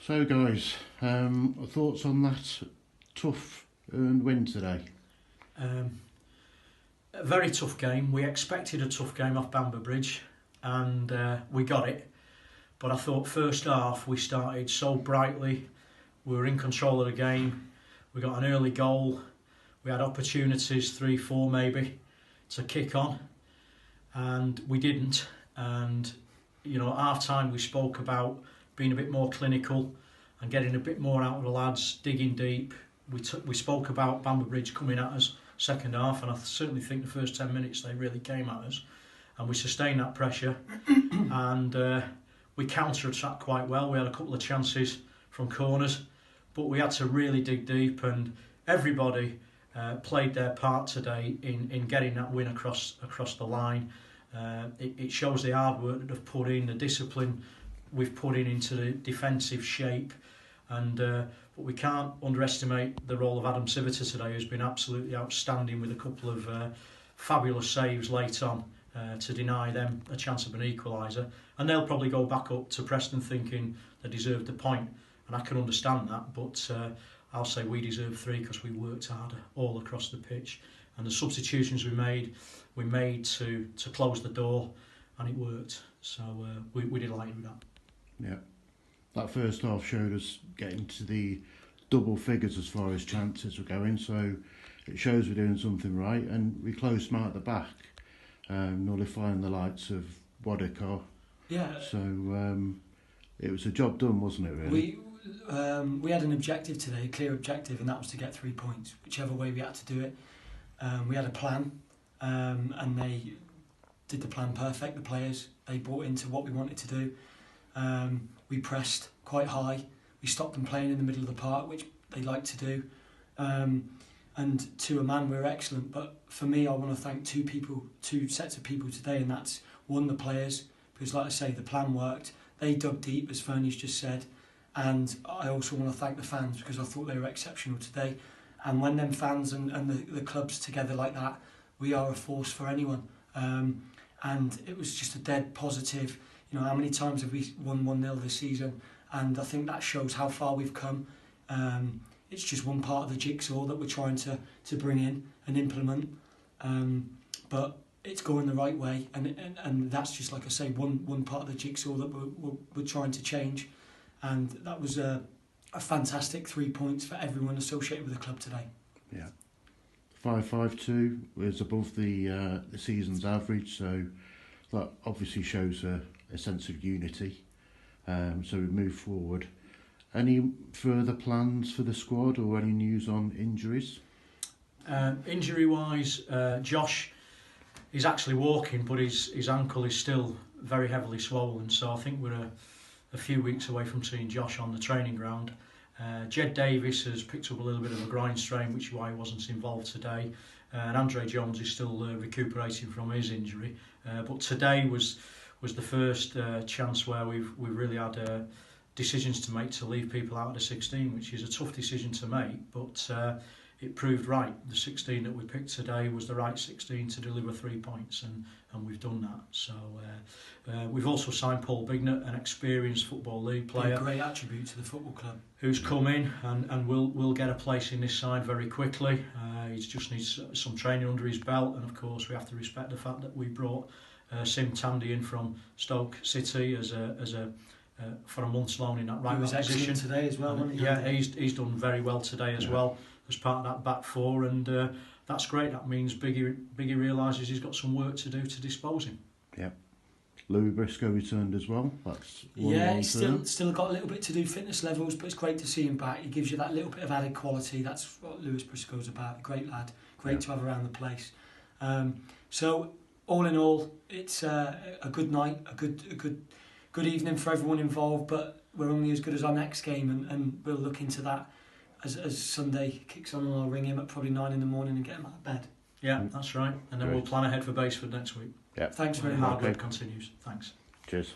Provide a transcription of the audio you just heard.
So guys, thoughts on that tough earned win today? A very tough game. We expected a tough game off Bamber Bridge, and we got it. But I thought first half we started so brightly. We were in control of the game. We got an early goal. We had opportunities, 3-4 maybe, to kick on, and we didn't. And at half time we spoke about being a bit more clinical and getting a bit more out of the lads, digging deep. We spoke about Bamber Bridge coming at us second half, and I certainly think the first 10 minutes they really came at us, and we sustained that pressure and we counter-attacked quite well. We had a couple of chances from corners, but we had to really dig deep, and everybody played their part today in getting that win across the line. It shows the hard work that they've put in, the discipline we've put into the defensive shape, and but we can't underestimate the role of Adam Civita today, who's been absolutely outstanding with a couple of fabulous saves late on to deny them a chance of an equaliser. And they'll probably go back up to Preston thinking they deserved the point, and I can understand that, but I'll say we deserve 3 because we worked harder all across the pitch, and the substitutions we made to close the door, and it worked. So we delighted with that. Yeah, that first half showed us getting to the double figures as far as chances were going, so it shows we're doing something right, and we closed them out at the back, nullifying the likes of Wadikar. Yeah. So it was a job done, wasn't it, really? We had an objective today, a clear objective, and that was to get 3 points, whichever way we had to do it. We had a plan, and they did the plan perfect. The players, they bought into what we wanted to do. We pressed quite high. We stopped them playing in the middle of the park, which they like to do. And to a man, we were excellent. But for me, I want to thank two sets of people today, and that's one, the players, because like I say, the plan worked. They dug deep, as Fernie's just said. And I also want to thank the fans, because I thought they were exceptional today. And when them fans and the club's together like that, we are a force for anyone. And it was just a dead positive. How many times have we won 1-0 this season? And I think that shows how far we've come. It's just one part of the jigsaw that we're trying to bring in and implement. But it's going the right way, and that's just, like I say, one part of the jigsaw that we're trying to change. And that was a fantastic 3 points for everyone associated with the club today. Yeah, 5-5-2 was above the season's average, so that obviously shows a sense of unity. So we move forward. Any further plans for the squad, or any news on injuries? Injury-wise, Josh is actually walking, but his ankle is still very heavily swollen, so I think we're a few weeks away from seeing Josh on the training ground. Jed Davis has picked up a little bit of a groin strain, which is why he wasn't involved today. And Andre Jones is still recuperating from his injury. But today was the first chance where we've really had decisions to make to leave people out of the 16, which is a tough decision to make, but it proved right. The 16 that we picked today was the right 16 to deliver 3 points, and we've done that. So we've also signed Paul Bignett, an experienced Football League player. A great attribute to the football club. Who's come in and will get a place in this side very quickly. He just needs some training under his belt, and of course we have to respect the fact that we brought Sim Tandy in from Stoke City as a for a month's loan in that right back position. He was excellent today as well, wasn't he? Yeah, he's done very well today as well as part of that back four, and that's great. That means Biggie realises he's got some work to do to dispose him. Yeah. Louis Briscoe returned as well. That's he's still got a little bit to do fitness levels, but it's great to see him back. He gives you that little bit of added quality. That's what Louis Briscoe's about. Great lad, great to have around the place. So all in all, it's a good night, a good evening for everyone involved. But we're only as good as our next game, and we'll look into that as Sunday kicks on, and I'll ring him at probably 9 in the morning and get him out of bed. Yeah, that's right. And then we'll plan ahead for Baseford next week. Yeah. Thanks very much. Hard work continues. Thanks. Cheers.